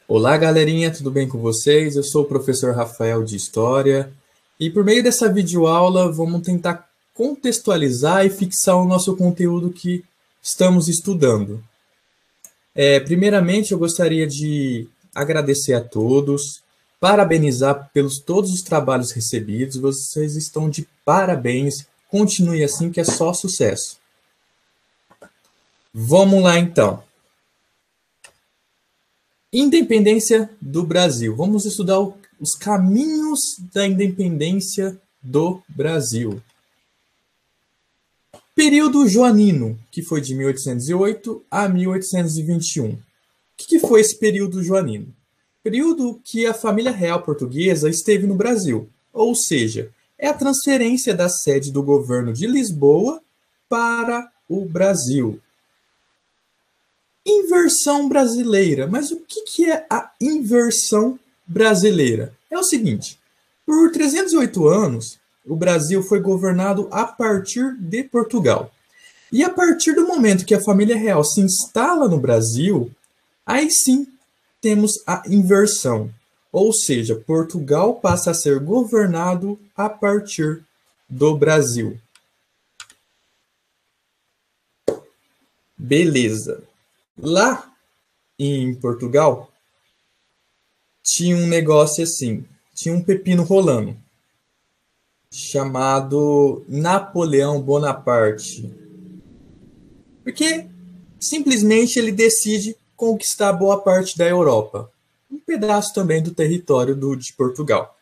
Olá, galerinha, tudo bem com vocês? Eu sou o professor Rafael de História e por meio dessa videoaula vamos tentar contextualizar e fixar o nosso conteúdo que estamos estudando. Primeiramente, eu gostaria de agradecer a todos, parabenizar pelos todos os trabalhos recebidos. Vocês estão de parabéns. Continue assim que é só sucesso. Vamos lá então. Independência do Brasil. Vamos estudar os caminhos da independência do Brasil. Período joanino, que foi de 1808 a 1821. O que foi esse período joanino? Período que a família real portuguesa esteve no Brasil, ou seja, é a transferência da sede do governo de Lisboa para o Brasil. Inversão brasileira. Mas o que é a inversão brasileira? É o seguinte, por 308 anos, o Brasil foi governado a partir de Portugal. E a partir do momento que a família real se instala no Brasil, aí sim temos a inversão. Ou seja, Portugal passa a ser governado a partir do Brasil. Beleza. Lá em Portugal, tinha um negócio assim, tinha um pepino rolando, chamado Napoleão Bonaparte. Porque simplesmente ele decide conquistar boa parte da Europa, um pedaço também do território de Portugal.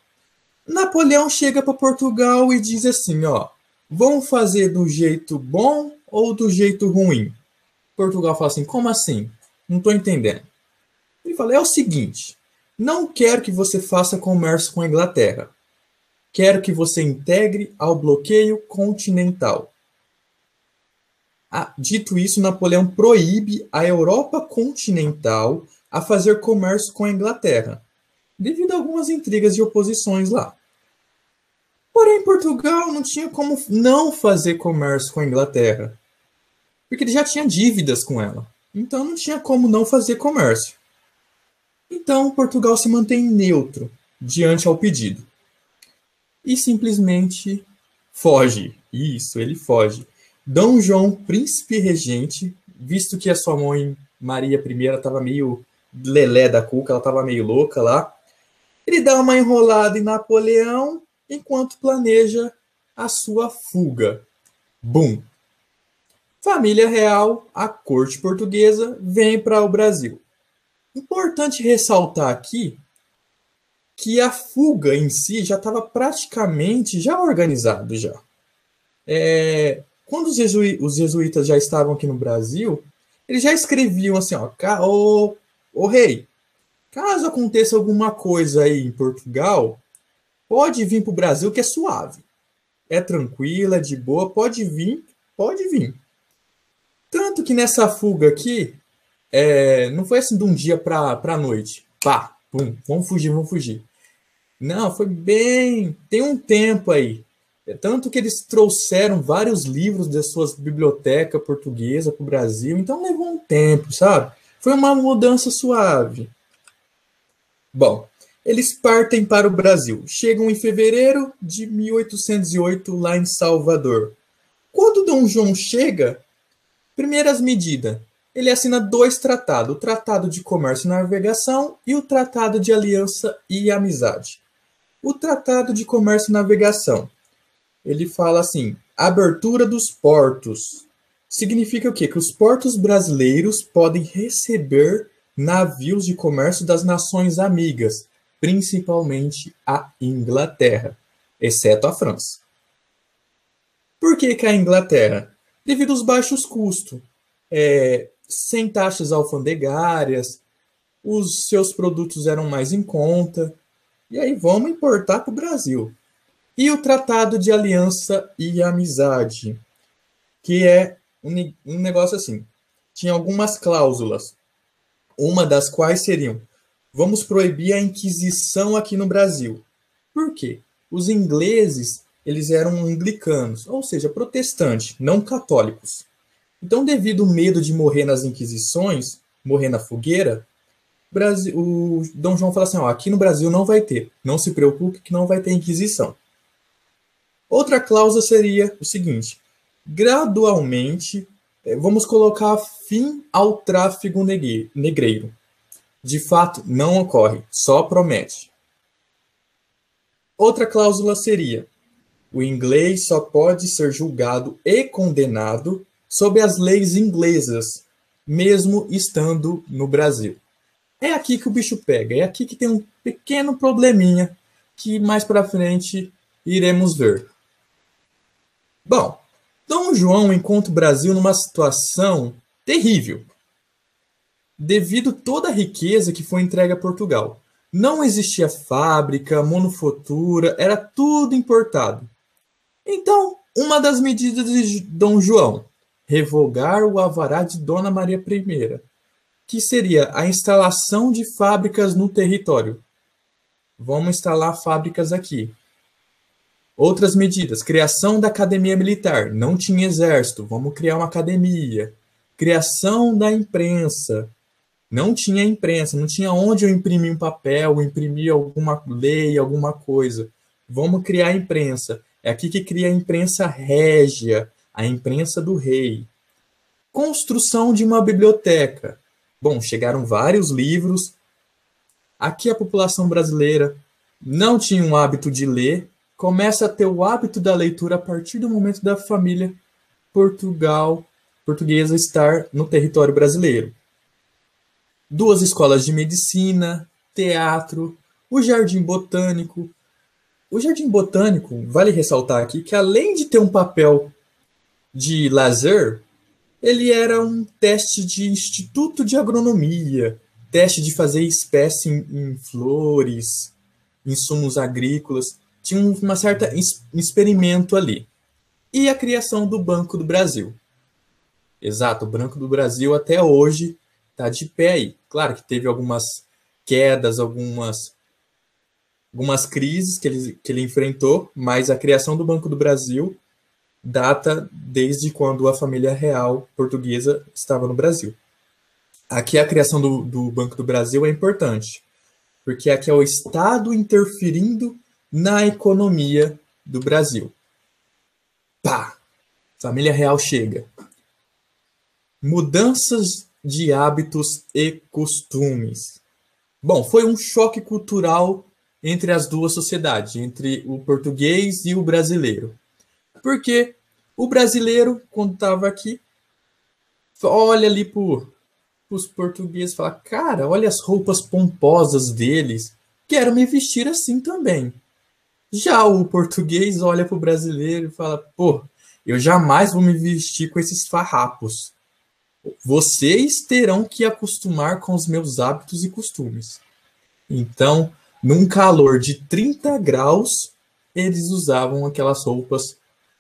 Napoleão chega para Portugal e diz assim, ó, vamos fazer do jeito bom ou do jeito ruim? Portugal fala assim, como assim? Não estou entendendo. Ele fala, é o seguinte, não quero que você faça comércio com a Inglaterra. Quero que você integre ao bloqueio continental. Dito isso, Napoleão proíbe a Europa continental a fazer comércio com a Inglaterra, devido a algumas intrigas e oposições lá. Porém, Portugal não tinha como não fazer comércio com a Inglaterra, porque ele já tinha dívidas com ela. Então não tinha como não fazer comércio. Então Portugal se mantém neutro diante ao pedido. E simplesmente foge. Isso, ele foge. Dom João, príncipe regente, visto que a sua mãe Maria I estava meio lelé da cuca, ela estava meio louca lá, ele dá uma enrolada em Napoleão enquanto planeja a sua fuga. Bum! Família real, a corte portuguesa, vem para o Brasil. Importante ressaltar aqui que a fuga em si já estava praticamente já organizado já. Quando os jesuítas já estavam aqui no Brasil, eles já escreviam assim, ó, ô rei, caso aconteça alguma coisa aí em Portugal, pode vir para o Brasil que é suave. É tranquilo, é de boa, pode vir, pode vir. Tanto que nessa fuga aqui, não foi assim de um dia para a noite. Pá, pum, vamos fugir, vamos fugir. Não, foi bem... Tem um tempo aí. Tanto que eles trouxeram vários livros das suas bibliotecas portuguesas para o Brasil. Então levou um tempo, sabe? Foi uma mudança suave. Bom, eles partem para o Brasil. Chegam em fevereiro de 1808 lá em Salvador. Quando Dom João chega... Primeiras medidas. Ele assina 2 tratados, o Tratado de Comércio e Navegação e o Tratado de Aliança e Amizade. O Tratado de Comércio e Navegação, ele fala assim, abertura dos portos. Significa o quê? Que os portos brasileiros podem receber navios de comércio das nações amigas, principalmente a Inglaterra, exceto a França. Por que a Inglaterra? Devido aos baixos custos, sem taxas alfandegárias, os seus produtos eram mais em conta, e aí vamos importar para o Brasil. E o Tratado de Aliança e Amizade, que é um negócio assim, tinha algumas cláusulas, uma das quais seriam, vamos proibir a Inquisição aqui no Brasil. Por quê? Os ingleses eles eram anglicanos, ou seja, protestantes, não católicos. Então, devido ao medo de morrer nas inquisições, morrer na fogueira, O Dom João fala assim, ó, aqui no Brasil não vai ter, não se preocupe que não vai ter Inquisição. Outra cláusula seria o seguinte, gradualmente, vamos colocar fim ao tráfego negreiro. De fato, não ocorre, só promete. Outra cláusula seria, o inglês só pode ser julgado e condenado sob as leis inglesas, mesmo estando no Brasil. É aqui que o bicho pega, é aqui que tem um pequeno probleminha que mais para frente iremos ver. Bom, Dom João encontra o Brasil numa situação terrível, devido a toda a riqueza que foi entregue a Portugal. Não existia fábrica, manufatura, era tudo importado. Então, uma das medidas de Dom João, revogar o alvará de Dona Maria I, que seria a instalação de fábricas no território. Vamos instalar fábricas aqui. Outras medidas, criação da academia militar, não tinha exército, vamos criar uma academia. Criação da imprensa, não tinha imprensa, não tinha onde eu imprimir um papel, imprimir alguma lei, alguma coisa. Vamos criar a imprensa. É aqui que cria a imprensa régia, a imprensa do rei. Construção de uma biblioteca. Bom, chegaram vários livros. Aqui a população brasileira não tinha um hábito de ler, começa a ter o hábito da leitura a partir do momento da família portuguesa estar no território brasileiro. 2 escolas de medicina, teatro, o Jardim Botânico. O Jardim Botânico, vale ressaltar aqui, que além de ter um papel de lazer, ele era um teste de instituto de agronomia, teste de fazer espécie em flores, insumos agrícolas. Tinha uma certa experimento ali. E a criação do Banco do Brasil. Exato, o Banco do Brasil até hoje está de pé aí. Claro que teve algumas quedas, algumas crises que ele enfrentou, mas a criação do Banco do Brasil data desde quando a família real portuguesa estava no Brasil. Aqui a criação do Banco do Brasil é importante, porque aqui é o Estado interferindo na economia do Brasil. Pá! Família real chega. Mudanças de hábitos e costumes. Bom, foi um choque cultural entre as duas sociedades, entre o português e o brasileiro. Porque o brasileiro, quando estava aqui, olha ali para os portugueses e fala, cara, olha as roupas pomposas deles, quero me vestir assim também. Já o português olha para o brasileiro e fala, pô, eu jamais vou me vestir com esses farrapos. Vocês terão que acostumar com os meus hábitos e costumes. Então, num calor de 30 graus, eles usavam aquelas roupas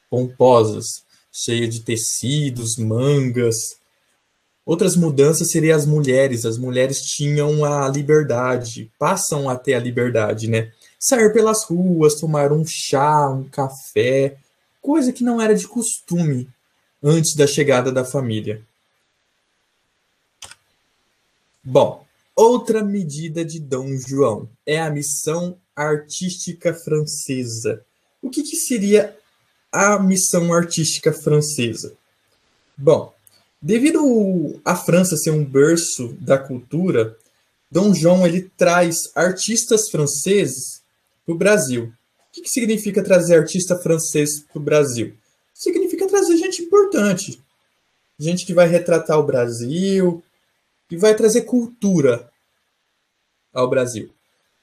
pomposas, cheias de tecidos, mangas. Outras mudanças seriam as mulheres. As mulheres tinham a liberdade, passam a ter a liberdade, né? Sair pelas ruas, tomar um chá, um café, coisa que não era de costume antes da chegada da família. Bom, outra medida de Dom João é a missão artística francesa. O que seria a missão artística francesa? Bom, devido à França ser um berço da cultura, Dom João ele traz artistas franceses para o Brasil. O que significa trazer artista francês para o Brasil? Significa trazer gente importante, gente que vai retratar o Brasil, que vai trazer cultura ao Brasil.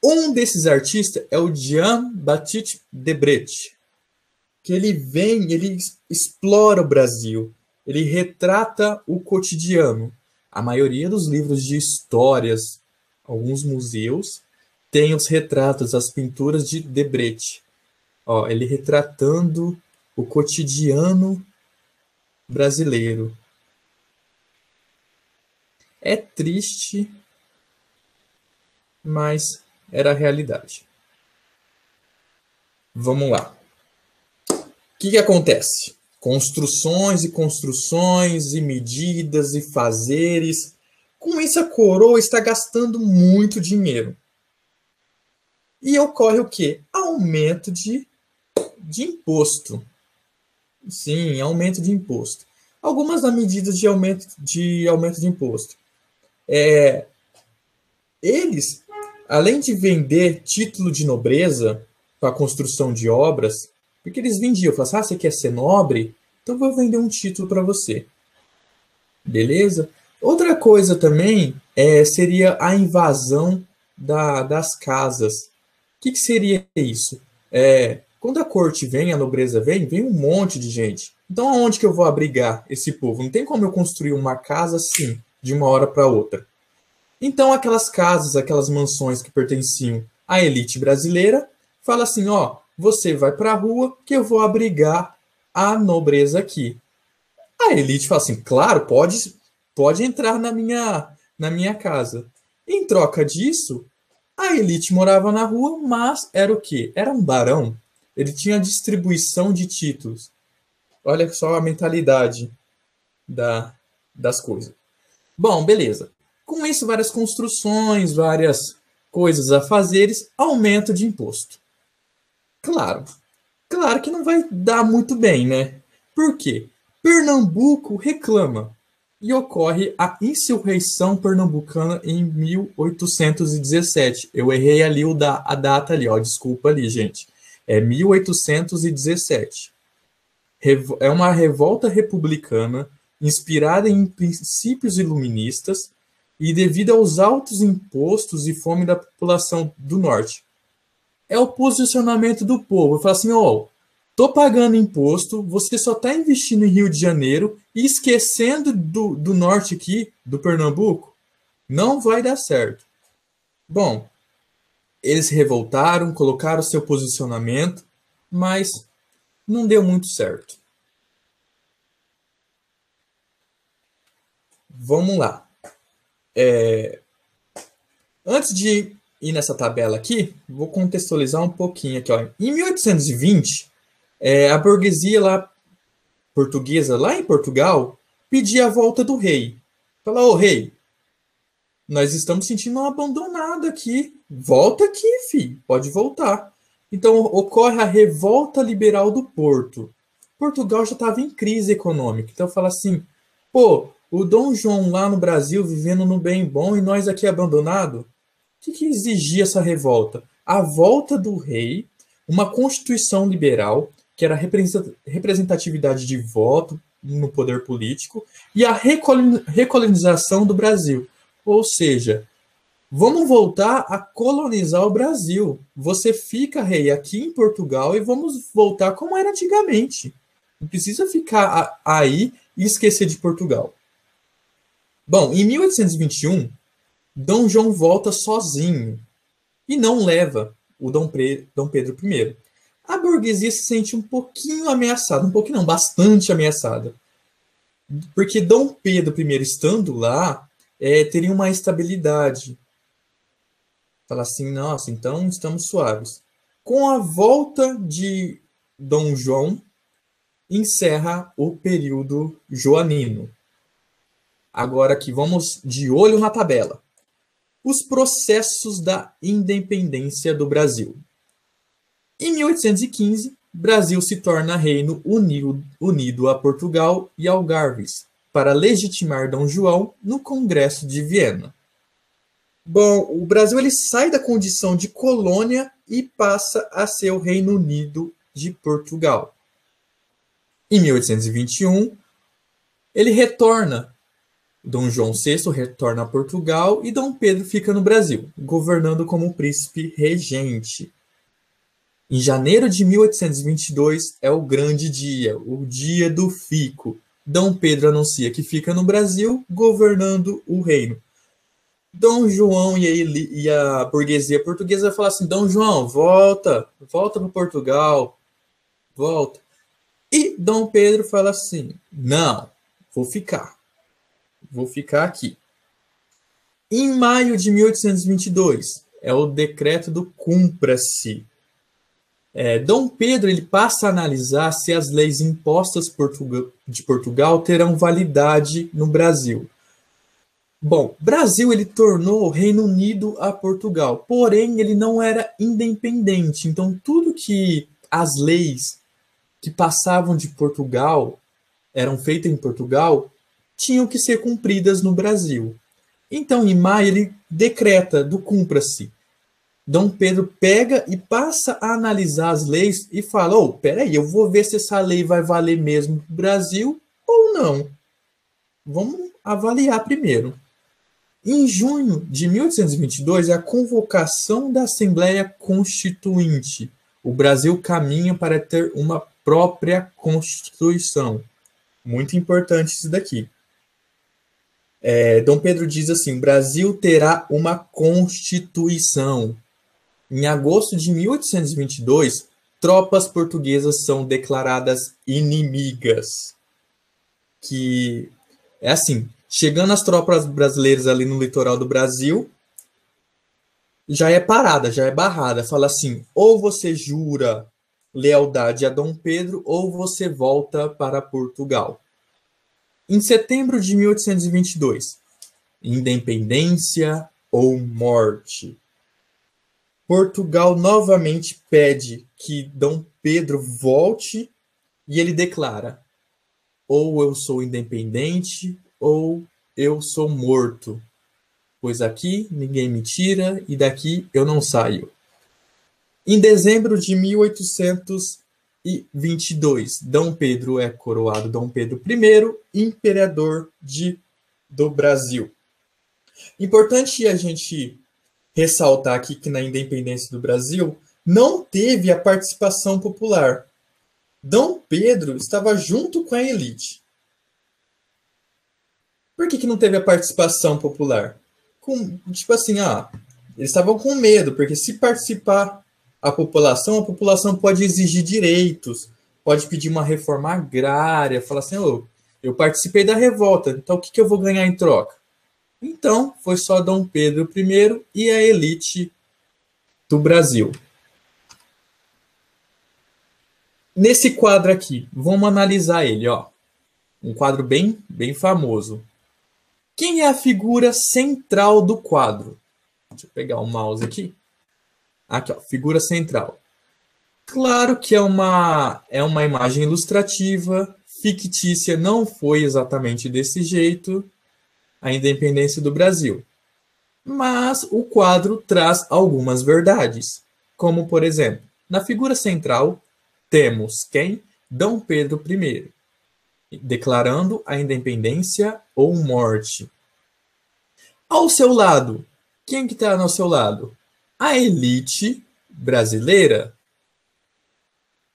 Um desses artistas é o Jean-Baptiste Debret, que ele explora o Brasil, ele retrata o cotidiano. A maioria dos livros de histórias, alguns museus, tem os retratos, as pinturas de Debret. Ó, ele retratando o cotidiano brasileiro. É triste, mas era a realidade. Vamos lá. O que acontece? Construções e construções e medidas e fazeres. Com isso, a coroa está gastando muito dinheiro. E ocorre o quê? Aumento de imposto. Sim, aumento de imposto. Algumas das medidas de aumento de imposto. Eles, além de vender título de nobreza para a construção de obras, porque eles vendiam, falavam assim, você quer ser nobre? Então eu vou vender um título para você. Beleza? Outra coisa também seria a invasão das casas. O que seria isso? Quando a corte vem, a nobreza vem um monte de gente. Então aonde que eu vou abrigar esse povo? Não tem como eu construir uma casa assim, de uma hora para outra. Então aquelas casas, aquelas mansões que pertenciam à elite brasileira, fala assim, ó, você vai para a rua que eu vou abrigar a nobreza aqui. A elite fala assim, claro, pode entrar na minha casa. Em troca disso, a elite morava na rua, mas era o quê? Era um barão. Ele tinha distribuição de títulos. Olha só a mentalidade das coisas. Bom, beleza. Com isso, várias construções, várias coisas a fazeres, aumento de imposto. Claro que não vai dar muito bem, né? Por quê? Pernambuco reclama e ocorre a insurreição pernambucana em 1817. Eu errei ali a data ali, ó, desculpa ali, gente. É 1817. É uma revolta republicana inspirada em princípios iluministas e devido aos altos impostos e fome da população do norte. É o posicionamento do povo. Fala assim, ó, tô pagando imposto, você só está investindo em Rio de Janeiro e esquecendo do norte aqui, do Pernambuco, não vai dar certo. Bom, eles se revoltaram, colocaram seu posicionamento, mas não deu muito certo. Vamos lá. Antes de ir nessa tabela aqui, vou contextualizar um pouquinho aqui. Ó. Em 1820, a burguesia portuguesa, lá em Portugal, pedia a volta do rei. Fala, ô rei, nós estamos sentindo um abandonado aqui. Volta aqui, filho, pode voltar. Então ocorre a revolta liberal do Porto. Portugal já estava em crise econômica. Então fala assim, pô, o Dom João lá no Brasil vivendo no bem bom e nós aqui abandonado? O que exigia essa revolta? A volta do rei, uma constituição liberal, que era a representatividade de voto no poder político, e a recolonização do Brasil. Ou seja, vamos voltar a colonizar o Brasil. Você fica, rei, aqui em Portugal e vamos voltar como era antigamente. Não precisa ficar aí e esquecer de Portugal. Bom, em 1821, Dom João volta sozinho e não leva o Dom Pedro I. A burguesia se sente um pouquinho ameaçada, um pouquinho não, bastante ameaçada. Porque Dom Pedro I estando lá, teria uma estabilidade. Fala assim, nossa, então estamos suaves. Com a volta de Dom João, encerra o período joanino. Agora aqui, vamos de olho na tabela. Os processos da independência do Brasil. Em 1815, Brasil se torna reino unido a Portugal e Algarves, para legitimar Dom João no Congresso de Viena. Bom, o Brasil ele sai da condição de colônia e passa a ser o Reino Unido de Portugal. Em 1821, ele retorna. Dom João VI retorna a Portugal e Dom Pedro fica no Brasil, governando como príncipe regente. Em janeiro de 1822 é o grande dia, o dia do fico. Dom Pedro anuncia que fica no Brasil, governando o reino. Dom João e a burguesia portuguesa vai falar assim, Dom João, volta para Portugal, volta. E Dom Pedro fala assim, não, vou ficar aqui. Em maio de 1822, é o decreto do Cumpra-se. Dom Pedro ele passa a analisar se as leis impostas de Portugal terão validade no Brasil. Bom, Brasil ele tornou o Reino Unido a Portugal, porém ele não era independente. Então tudo que as leis que passavam de Portugal eram feitas em Portugal tinham que ser cumpridas no Brasil. Então, em maio, ele decreta do cumpra-se. Dom Pedro pega e passa a analisar as leis e fala: oh, peraí, eu vou ver se essa lei vai valer mesmo para o Brasil ou não. Vamos avaliar primeiro. Em junho de 1822, é a convocação da Assembleia Constituinte. O Brasil caminha para ter uma própria Constituição. Muito importante isso daqui. Dom Pedro diz assim: o Brasil terá uma Constituição. Em agosto de 1822, tropas portuguesas são declaradas inimigas. Que é assim, chegando as tropas brasileiras ali no litoral do Brasil, já é parada, já é barrada. Fala assim: ou você jura lealdade a Dom Pedro, ou você volta para Portugal. Em setembro de 1822, independência ou morte. Portugal novamente pede que Dom Pedro volte e ele declara: ou eu sou independente ou eu sou morto, pois aqui ninguém me tira e daqui eu não saio. Em dezembro de 1822, Dom Pedro é coroado Dom Pedro I, imperador do Brasil. Importante a gente ressaltar aqui que na independência do Brasil não teve a participação popular. Dom Pedro estava junto com a elite. Por que não teve a participação popular? Tipo assim, eles estavam com medo, porque se participar a população pode exigir direitos, pode pedir uma reforma agrária, falar assim: eu participei da revolta, então o que eu vou ganhar em troca? Então, foi só Dom Pedro I e a elite do Brasil. Nesse quadro aqui, vamos analisar ele, ó. Um quadro bem famoso. Quem é a figura central do quadro? Deixa eu pegar o mouse aqui. Aqui, ó, figura central. Claro que é uma imagem ilustrativa, fictícia, não foi exatamente desse jeito a independência do Brasil. Mas o quadro traz algumas verdades, como, por exemplo, na figura central, temos quem? Dom Pedro I, declarando a independência ou morte. Ao seu lado, quem que está ao seu lado? A elite brasileira.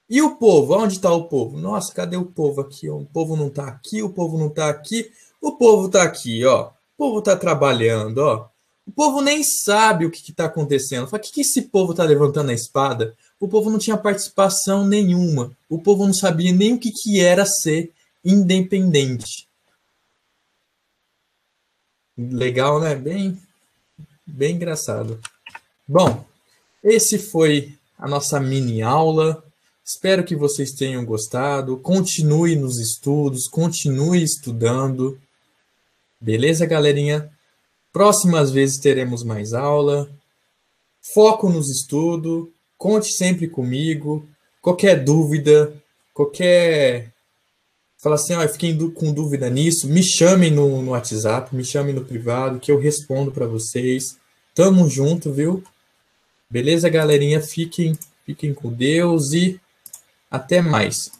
E o povo? Onde está o povo? Nossa, cadê o povo aqui? O povo não está aqui, o povo não está aqui. O povo está aqui, ó. O povo está trabalhando, ó. O povo nem sabe o que está acontecendo. Fala: o que esse povo está levantando a espada? O povo não tinha participação nenhuma. O povo não sabia nem o que era ser independente. Legal, né? Bem engraçado. Bom, esse foi a nossa mini aula. Espero que vocês tenham gostado. Continue nos estudos, continue estudando. Beleza, galerinha? Próximas vezes teremos mais aula. Foco nos estudos. Conte sempre comigo. Qualquer dúvida, fala assim: eu fiquei com dúvida nisso, me chamem no WhatsApp, me chamem no privado, que eu respondo para vocês. Tamo junto, viu? Beleza, galerinha? Fiquem com Deus e até mais.